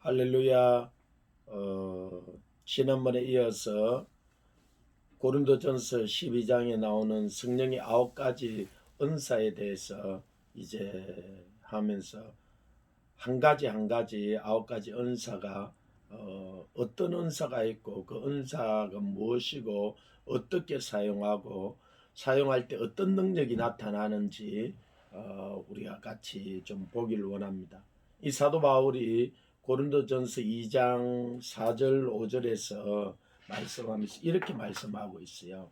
할렐루야. 지난번에 이어서 고린도전서 12장에 나오는 성령의 9가지 은사에 대해서 이제 하면서 한 가지 한 가지 9가지 은사가 어떤 은사가 있고 그 은사가 무엇이고 어떻게 사용하고 사용할 때 어떤 능력이 나타나는지 우리가 같이 좀 보기를 원합니다. 이 사도 바울이 고린도전서 2장 4절 5절에서 말씀하면서 이렇게 말씀하고 있어요.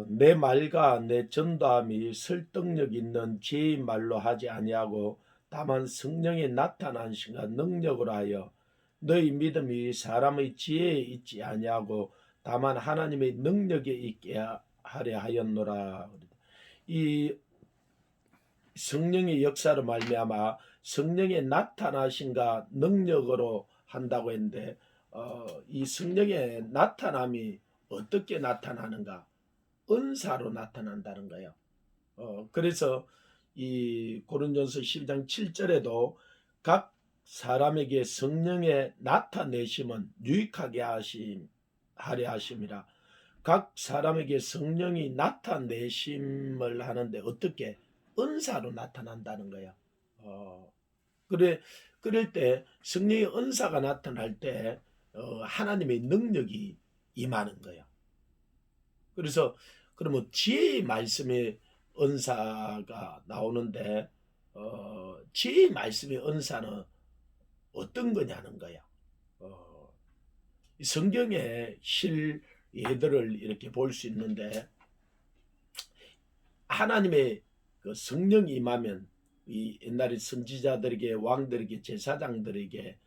내 말과 내 전도함이 설득력 있는 지혜의 말로 하지 아니하고 다만 성령의 나타나신가 능력으로 하여 너희 믿음이 사람의 지혜에 있지 아니하고 다만 하나님의 능력에 있게 하려 하였노라. 이 성령의 역사로 말미암아 성령의 나타나신가 능력으로 한다고 했는데 이 성령의 나타남이 어떻게 나타나는가? 은사로 나타난다는 거예요. 그래서 이 고린도전서 12장 7절에도 각 사람에게 성령의 나타내심은 유익하게 하려 하심이라. 각 사람에게 성령이 나타내심을 하는데 어떻게 은사로 나타난다는 거예요. 그럴 때 성령의 은사가 나타날 때 하나님의 능력이 임하는 거예요. 그래서 그러면 지혜의 말씀의 은사가 나오는데 지혜의 말씀의 은사는 어떤 거냐는 거야. 성경에 실 예들을 이렇게 볼 수 있는데 하나님의 그 성령이 임하면 이 옛날에 선지자들에게 왕들에게 제사장들에게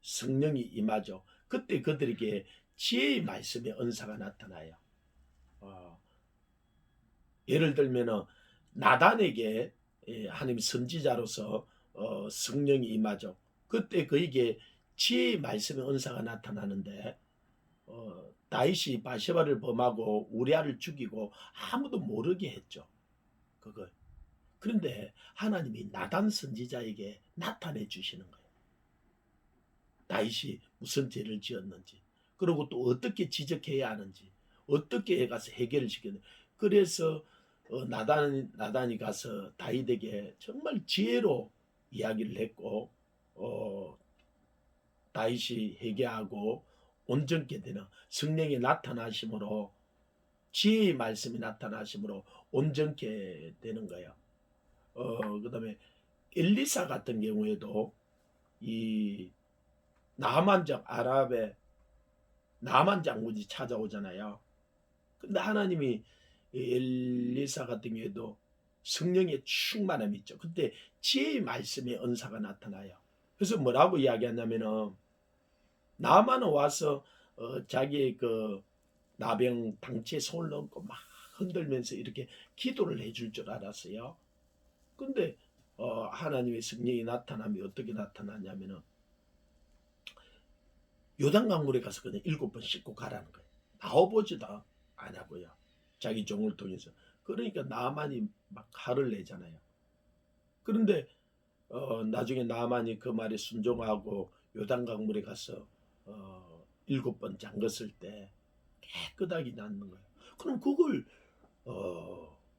성령이 임하죠. 그때 그들에게 지혜의 말씀의 은사가 나타나요. 예를 들면 나단에게 하나님 선지자로서 성령이 임하죠. 그때 그에게 지혜의 말씀의 은사가 나타나는데 다윗이 바세바를 범하고 우리아를 죽이고 아무도 모르게 했죠. 그걸. 그런데 하나님이 나단 선지자에게 나타내 주시는 거예요. 다윗이 무슨 죄를 지었는지, 그리고 또 어떻게 지적해야 하는지, 어떻게 가서 해결을 시켰는지. 그래서 나단이 가서 다윗에게 정말 지혜로 이야기를 했고 다윗이 회개하고 온전케 되는 성령의 나타나심으로 지혜의 말씀이 나타나심으로 온전케 되는 거예요. 그다음에 엘리사 같은 경우에도 이 나만장 아랍의 나만 장군이 찾아오잖아요. 근데 하나님이 엘리사 같은 경우에도 성령의 충만함이 있죠. 그때 지혜의 말씀의 은사가 나타나요. 그래서 뭐라고 이야기하냐면은 나만은 와서 자기의 그 나병 당치에 손을 얹고 막 흔들면서 이렇게 기도를 해줄 줄 알았어요. 근데 하나님의 성령이 나타나면 어떻게 나타나냐면은 요단강물에 가서 그냥 7번 씻고 가라는 거예요. 나와보지도 안 하고요. 자기 종을 통해서. 그러니까 나만이 막 화를 내잖아요. 그런데 나중에 나만이 그 말에 순종하고 요단강물에 가서 7번 잠갔을 때 깨끗하게 낫는 거예요. 그럼 그걸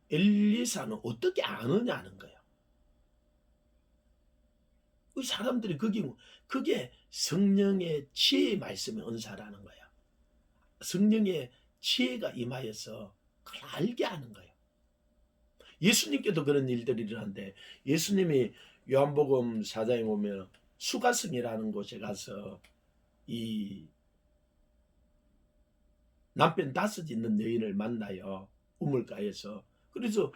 엘리사는 어떻게 아느냐는 거예요. 그 사람들이 그게 성령의 지혜의 말씀의 은사라는 거예요. 성령의 지혜가 임하여서 그걸 알게 하는 거예요. 예수님께도 그런 일들이 일어나는데 예수님이 요한복음 4장에 보면 수가성이라는 곳에 가서 이 남편 5 있는 여인을 만나요. 우물가에서. 그래서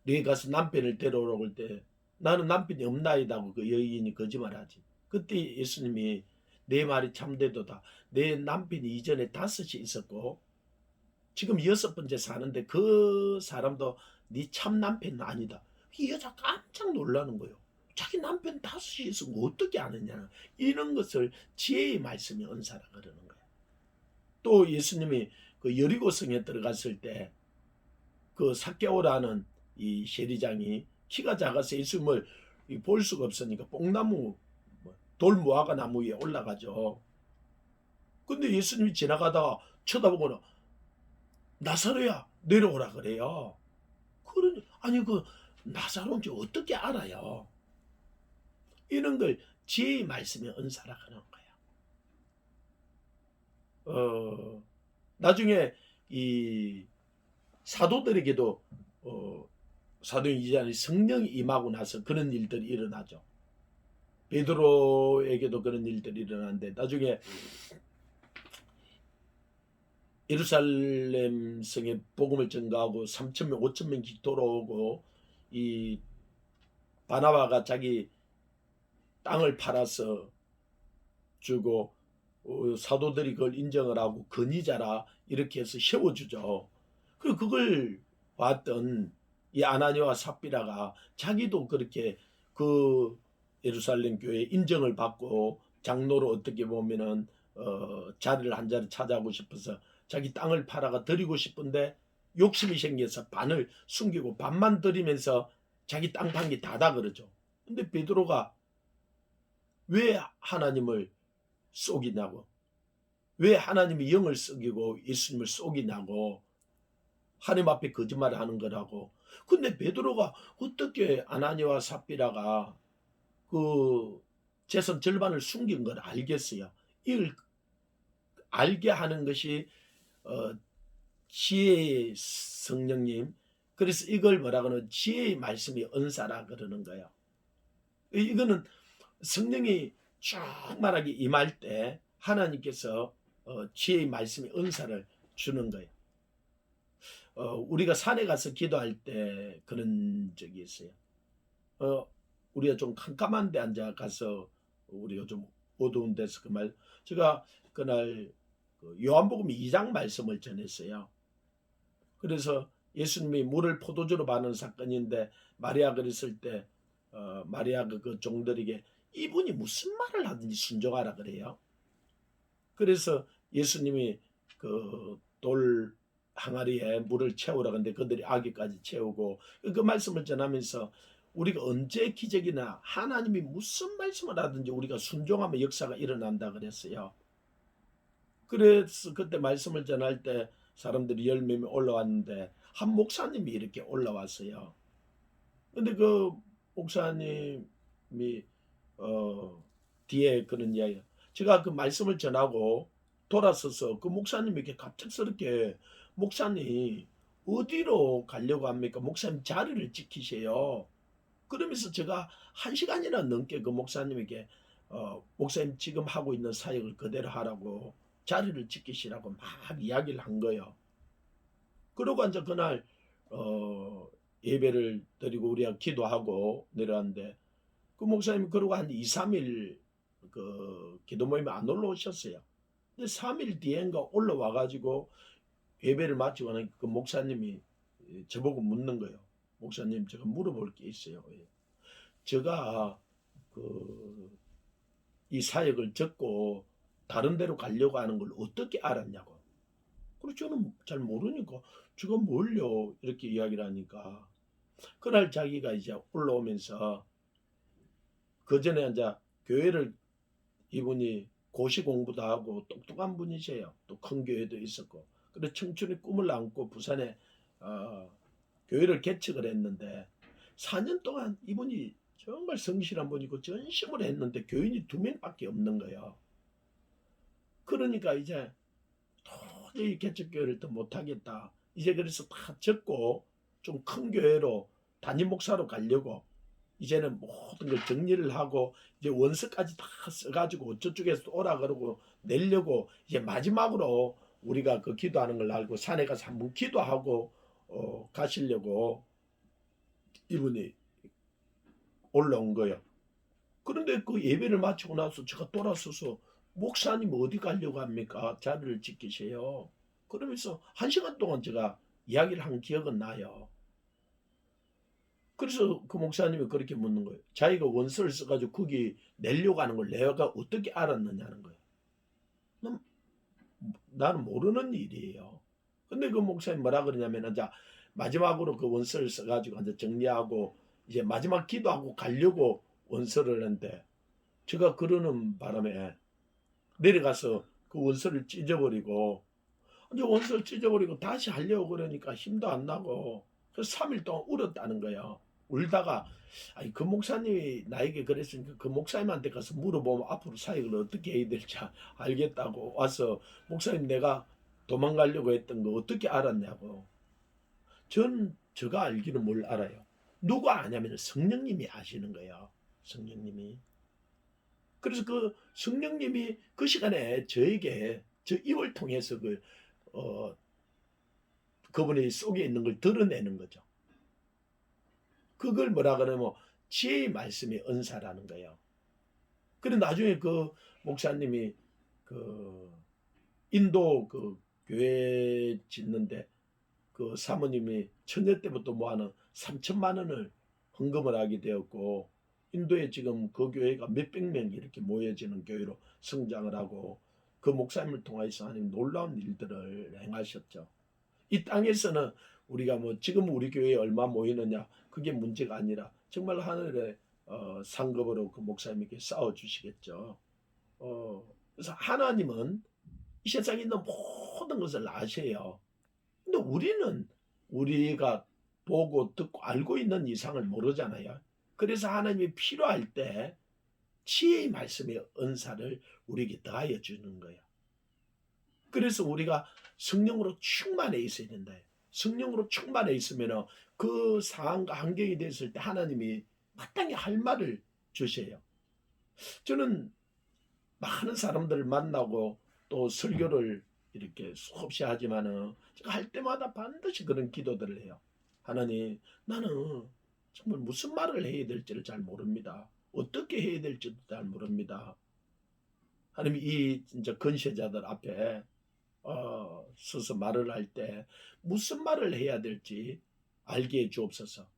네 가서 남편을 데려오라고 할 때 나는 남편이 없나이다고 그 여인이 거짓말하지. 그때 예수님이 내 말이 참되도다. 내 남편이 이전에 5이 있었고 지금 6번째 사는데 그 사람도 네 참 남편은 아니다. 이 여자 깜짝 놀라는 거예요. 자기 남편 5이 있으면 어떻게 아느냐. 이런 것을 지혜의 말씀이 은사라 그러는 거예요. 또 예수님이 그 여리고성에 들어갔을 때 그 삭개오라는 이 세리장이 키가 작아서 예수님을 볼 수가 없으니까 뽕나무, 돌무화과 나무 위에 올라가죠. 근데 예수님이 지나가다가 쳐다보고는 나사로야 내려오라 그래요. 그러니 아니 그 나사로인지 어떻게 알아요? 이런 걸 지혜의 말씀의 은사라 하는 거야. 나중에 이 사도들에게도 사도행 2장에 성령이 임하고 나서 그런 일들이 일어나죠. 베드로에게도 그런 일들이 일어나는데 나중에 예루살렘 성에 복음을 전가하고 3,000명 5,000명씩 돌아오고 이 바나바가 자기 땅을 팔아서 주고 사도들이 그걸 인정을 하고 건의자라 이렇게 해서 세워주죠. 그리고 그걸 봤던 이 아나니와 삽비라가 자기도 그렇게 그 예루살렘 교회 인정을 받고 장로로 어떻게 보면은 자리를 한 자리 차지하고 싶어서 자기 땅을 팔아가 드리고 싶은데 욕심이 생겨서 반을 숨기고 반만 드리면서 자기 땅 판 게 다다 그러죠. 근데 베드로가 왜 하나님을 속이냐고, 왜 하나님이 영을 속이고 예수님을 속이냐고, 하나님 앞에 거짓말을 하는 거라고. 근데 베드로가 어떻게 아나니와 삽비라가 그 재산 절반을 숨긴 걸 알겠어요. 이걸 알게 하는 것이 지혜의 성령님. 그래서 이걸 뭐라 그러는 지혜의 말씀이 은사라 그러는 거예요. 이거는 성령이 충만하게 임할 때 하나님께서 지혜의 말씀의 은사를 주는 거예요. 우리가 산에 가서 기도할 때 그런 적이 있어요. 우리가 좀 캄캄한 데 앉아 가서 우리가 좀 어두운 데서 그 말, 제가 그날 요한복음 2장 말씀을 전했어요. 그래서 예수님이 물을 포도주로 바는 사건인데 마리아 그랬을 때 마리아가 그 종들에게 이분이 무슨 말을 하든지 순종하라 그래요. 그래서 예수님이 그 돌 항아리에 물을 채우라 근데 그들이 아기까지 채우고 그 말씀을 전하면서 우리가 언제 기적이나 하나님이 무슨 말씀을 하든지 우리가 순종하면 역사가 일어난다 그랬어요. 그래서 그때 말씀을 전할 때 사람들이 10명이 올라왔는데 한 목사님이 이렇게 올라왔어요. 근데 그 목사님이 뒤에 그런 이야기, 제가 그 말씀을 전하고 돌아서서 그 목사님에게 갑작스럽게 목사님 어디로 가려고 합니까? 목사님 자리를 지키세요. 그러면서 제가 1시간이나 넘게 그 목사님에게 목사님 지금 하고 있는 사역을 그대로 하라고 자리를 지키시라고 막 이야기를 한 거예요. 그러고 이제 그날 예배를 드리고 우리가 기도하고 내려왔는데 그 목사님이 그러고 한 2, 3일 그 기도 모임에 안 올라오셨어요. 근데 3일 뒤엔가 올라와 가지고 예배를 마치고 나니까 그 목사님이 저보고 묻는 거예요. 목사님 제가 물어볼 게 있어요. 제가 그 이 사역을 접고 다른 데로 가려고 하는 걸 어떻게 알았냐고. 그리고 저는 잘 모르니까 제가 뭘요 이렇게 이야기를 하니까 그날 자기가 이제 올라오면서 그 전에 이제 교회를 이분이 고시 공부도 하고 똑똑한 분이세요. 또 큰 교회도 있었고. 그래서 청춘의 꿈을 안고 부산에 교회를 개척을 했는데 4년 동안 이분이 정말 성실한 분이고 전심을 했는데 교인이 2명밖에 없는 거예요. 그러니까 이제 도저히 개척교회를 더 못하겠다. 이제 그래서 다 접고 좀 큰 교회로 담임 목사로 가려고 이제는 모든 걸 정리를 하고 이제 원서까지 다 써가지고 저쪽에서 오라 그러고 내려고 이제 마지막으로 우리가 그 기도하는 걸 알고 산에 가서 한번 기도하고 가시려고 이분이 올라온 거예요. 그런데 그 예배를 마치고 나서 제가 돌아서서 목사님 어디 가려고 합니까? 자리를 지키세요. 그러면서 1시간 동안 제가 이야기를 한 기억은 나요. 그래서 그 목사님이 그렇게 묻는 거예요. 자기가 원서를 써가지고 거기 내려고 하는 걸 내가 어떻게 알았느냐는 거예요. 나는 모르는 일이에요. 근데 그 목사님 뭐라 그러냐면, 자, 마지막으로 그 원서를 써가지고 이제 정리하고 이제 마지막 기도하고 가려고 원서를 했는데 제가 그러는 바람에 내려가서 그 원서를 찢어버리고 이제 원서를 찢어버리고 다시 하려고 그러니까 힘도 안 나고 그래서 3일 동안 울었다는 거예요. 울다가 아니 그 목사님이 나에게 그랬으니까 그 목사님한테 가서 물어보면 앞으로 사역을 어떻게 해야 될지 알겠다고 와서 목사님 내가 도망가려고 했던 거 어떻게 알았냐고. 전 제가 알기는 뭘 알아요. 누가 아냐면 성령님이 아시는 거예요. 성령님이. 그래서 그 성령님이 그 시간에 저에게 저 입을 통해서 어, 그분의 속에 있는 걸 드러내는 거죠. 그걸 뭐라 그러면 지혜의 말씀의 은사라는 거예요. 그래 나중에 그 목사님이 그 인도 그 교회 짓는데 그 사모님이 처녀 때부터 모아는 3천만 원을 헌금을 하게 되었고 인도에 지금 그 교회가 몇백 명이 이렇게 모여지는 교회로 성장을 하고 그 목사님을 통해서 하나님 놀라운 일들을 행하셨죠. 이 땅에서는 우리가 뭐 지금 우리 교회에 얼마 모이느냐 그게 문제가 아니라 정말 하늘의 상급으로 그 목사님에게 쌓아 주시겠죠. 그래서 하나님은 이 세상에 있는 모든 것을 아세요. 근데 우리는 우리가 보고 듣고 알고 있는 이상을 모르잖아요. 그래서 하나님이 필요할 때 지혜의 말씀의 은사를 우리에게 더하여 주는 거예요. 그래서 우리가 성령으로 충만해 있어야 된다. 성령으로 충만해 있으면 그 상황과 환경이 됐을 때 하나님이 마땅히 할 말을 주셔요. 저는 많은 사람들을 만나고 또 설교를 이렇게 수없이 하지만은 제가 할 때마다 반드시 그런 기도들을 해요. 하나님, 나는 정말 무슨 말을 해야 될지를 잘 모릅니다. 어떻게 해야 될지도 잘 모릅니다. 하나님 이 진짜 건세자들 앞에 서서 말을 할 때 무슨 말을 해야 될지 알게 해 주옵소서.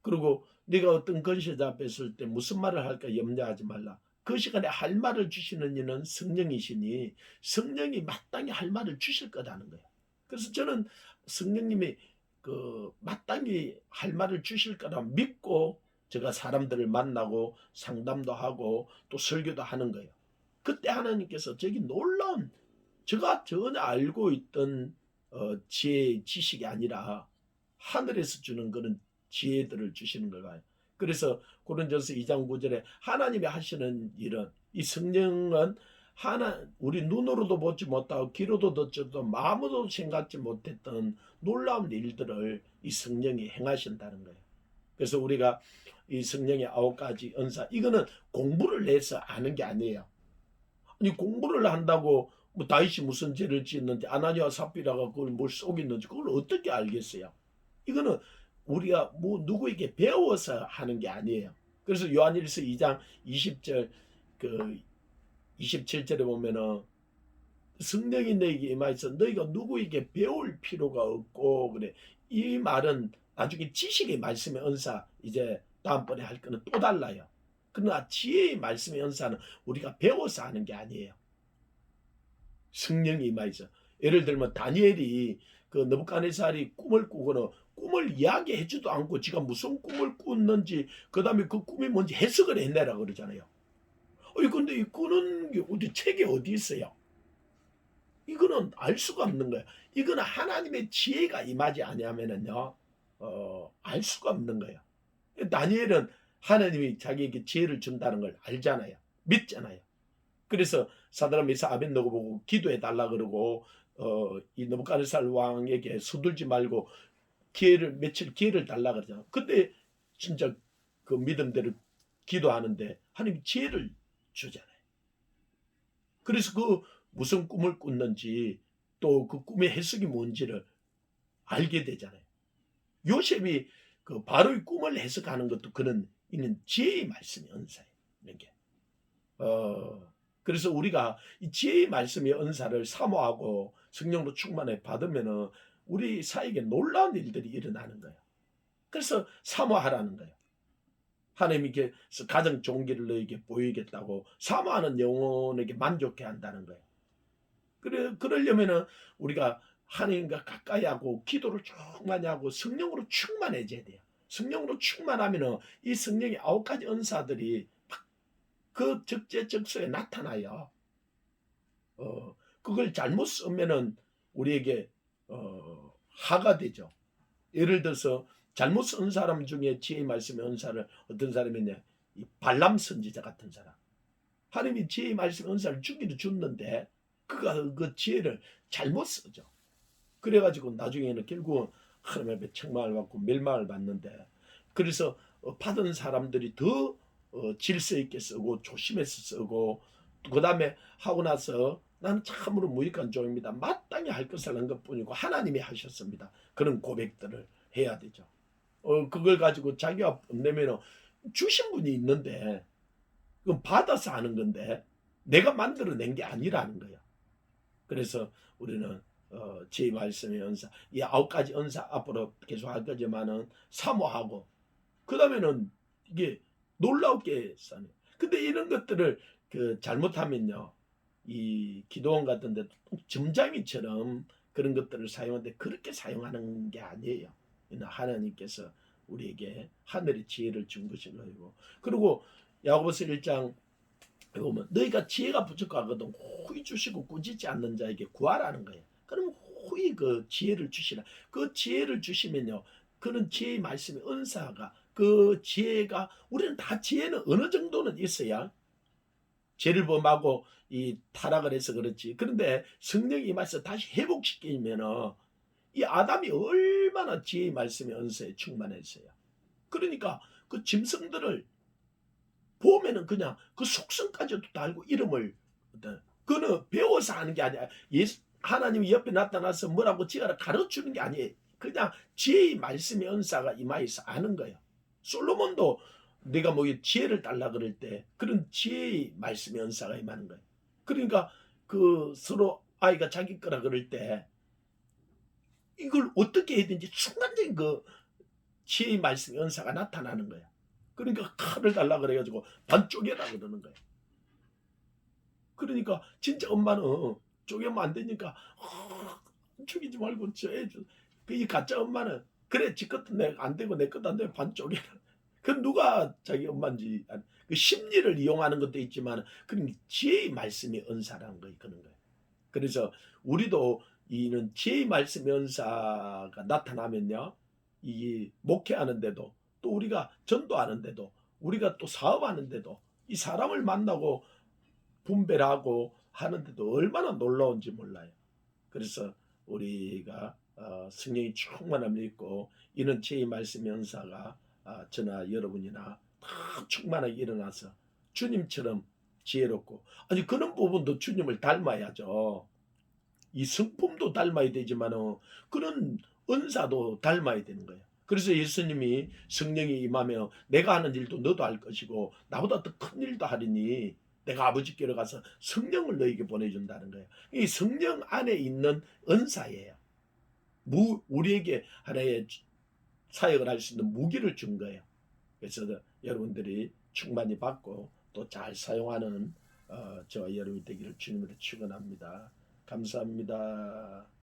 그리고 네가 어떤 건세자 앞에 있을 때 무슨 말을 할까 염려하지 말라. 그 시간에 할 말을 주시는 이는 성령이시니 성령이 마땅히 할 말을 주실 거라는 거예요. 그래서 저는 성령님이 그 마땅히 할 말을 주실 거라 믿고 제가 사람들을 만나고 상담도 하고 또 설교도 하는 거예요. 그때 하나님께서 저기 놀라운 제가 전혀 알고 있던 지혜 지식이 아니라 하늘에서 주는 그런 지혜들을 주시는 걸 봐요. 그래서 고린도전서 2장 9절에 하나님이 하시는 일은 이 성령은 우리 눈으로도 보지 못하고 귀로도 듣지도 마음으로도 생각지 못했던 놀라운 일들을 이 성령이 행하신다는 거예요. 그래서 우리가 이 성령의 9가지 은사 이거는 공부를 해서 아는 게 아니에요. 아니 공부를 한다고 뭐 다윗이 무슨 죄를 지었는지 아나니아와 삽비라가 그걸 뭘 속였는지 그걸 어떻게 알겠어요? 이거는 우리가 뭐 누구에게 배워서 하는 게 아니에요. 그래서 요한일서 2장 20절 그 27절에 보면은 성령이 너에게 임하여서 너희가 누구에게 배울 필요가 없고 그래. 이 말은 나중에 지식의 말씀의 은사 이제 다음번에 할 거는 또 달라요. 그러나 지혜의 말씀의 은사는 우리가 배워서 하는 게 아니에요. 성령이 임하여서 예를 들면 다니엘이 그 느부갓네살이 꿈을 꾸고는 꿈을 이야기해주도 않고 지가 무슨 꿈을 꿨는지 그 다음에 그 꿈이 뭔지 해석을 해내라 그러잖아요. 근데 이 꾸는 게 어디 책에 어디 있어요? 이거는 알 수가 없는 거예요. 이거는 하나님의 지혜가 임하지 아니하면은요, 알 수가 없는 거예요. 다니엘은 하나님이 자기에게 지혜를 준다는 걸 알잖아요. 믿잖아요. 그래서 사드락 메삭 아벳느고 보고 기도해 달라 그러고 이 느부갓네살 왕에게 서둘지 말고 며칠 기회를 달라 그러잖아. 근데 진짜 그 믿음대로 기도하는데 하나님이 지혜를 주잖아요. 그래서 그 무슨 꿈을 꿨는지 또 그 꿈의 해석이 뭔지를 알게 되잖아요. 요셉이 그 바로의 꿈을 해석하는 것도 그런 있는 지혜의 말씀의 은사예요. 이게. 그래서 우리가 이 지혜의 말씀의 은사를 사모하고 성령으로 충만해 받으면은 우리 사이에 놀라운 일들이 일어나는 거예요. 그래서 사모하라는 거예요. 하나님께서 가장 좋은 길을 너에게 보이겠다고 사모하는 영혼에게 만족해 한다는 거예요. 그러려면은 우리가 하나님과 가까이 하고 기도를 쭉 많이 하고 성령으로 충만해져야 돼요. 성령으로 충만하면은 이 성령의 9가지 은사들이 그 적재적소에 나타나요. 그걸 잘못 쓰면은 우리에게 하가 되죠. 예를 들어서 잘못 쓴 사람 중에 지혜의 말씀의 은사를 어떤 사람이냐, 이 발람 선지자 같은 사람. 하나님이 지혜의 말씀의 은사를 주기도 줬는데 그가 그 지혜를 잘못 쓰죠. 그래가지고 나중에는 결국은 하나님 앞에 책망을 받고 멸망을 받는데, 그래서 받은 사람들이 더 질서 있게 쓰고 조심해서 쓰고, 그 다음에 하고 나서 나는 참으로 무익한 종입니다, 마땅히 할 것을 한 것뿐이고 하나님이 하셨습니다, 그런 고백들을 해야 되죠. 그걸 가지고 자기가 내면 주신 분이 있는데 그건 받아서 하는 건데 내가 만들어낸 게 아니라는 거야. 그래서 우리는 제 말씀의 은사, 이 9가지 은사 앞으로 계속 할 거지만은 사모하고, 그 다음에는 이게 놀라우게 싸네. 근데 이런 것들을 잘못하면요, 이 기도원 같은데 점장이처럼 그런 것들을 사용하는데 그렇게 사용하는 게 아니에요. 하나님께서 우리에게 하늘의 지혜를 준 것인 거고, 그리고 야고보서 1장 보면 너희가 지혜가 부족하거든 후히 주시고 꾸짖지 않는 자에게 구하라는 거예요. 그럼 후히 그 지혜를 주시라. 그 지혜를 주시면요, 그런 지혜의 말씀의 은사가, 그 지혜가, 우리는 다 지혜는 어느 정도는 있어야, 죄를 범하고 이 타락을 해서 그렇지. 그런데 성령이 임해서 다시 회복시키면은 이 아담이 얼마나 지혜의 말씀의 은사에 충만했어요. 그러니까 그 짐승들을 보면은 그냥 그 속성까지도 다 알고 이름을, 그거는 배워서 하는 게 아니야. 하나님이 옆에 나타나서 뭐라고 지어라 가르치는 게 아니에요. 그냥 지혜의 말씀의 은사가 임하여서 아는 거예요. 솔로몬도 내가 뭐 지혜를 달라 그럴 때 그런 지혜의 말씀의 은사가 임하는 거예요. 그러니까 그 서로 아이가 자기 거라 그럴 때 이걸 어떻게 해야 되는지 순간적인 그 지혜의 말씀의 은사가 나타나는 거야. 그러니까 칼을 달라 그래가지고 반쪽에다 그러는 거야. 그러니까 진짜 엄마는 쪼개면 안 되니까 죽이지 말고 저해줘. 이 가짜 엄마는 그래 지 것도 안 되고 내 것도 안 되고 반 쪼개라. 그 누가 자기 엄마인지, 그 심리를 이용하는 것도 있지만 그런 지혜의 말씀의 은사라는 거 그런 거예요. 그래서 우리도 이는 지혜의 말씀의 은사가 나타나면요, 이 목회하는데도, 또 우리가 전도하는데도, 우리가 또 사업하는데도, 이 사람을 만나고 분별하고 하는데도 얼마나 놀라운지 몰라요. 그래서 우리가 성령이 충만함을 입고 이런 지혜의 말씀의 은사가 저나 여러분이나 다 충만하게 일어나서 주님처럼 지혜롭고, 아니 그런 부분도 주님을 닮아야죠. 이 성품도 닮아야 되지만 그런 은사도 닮아야 되는 거예요. 그래서 예수님이 성령이 임하면 내가 하는 일도 너도 할 것이고 나보다 더 큰 일도 하리니 내가 아버지께로 가서 성령을 너에게 보내준다는 거예요. 이 성령 안에 있는 은사예요. 우리에게 하나의 사역을 할 수 있는 무기를 준 거예요. 그래서 여러분들이 충만히 받고 또 잘 사용하는 저와 여러분이 되기를 주님으로 축원합니다. 감사합니다.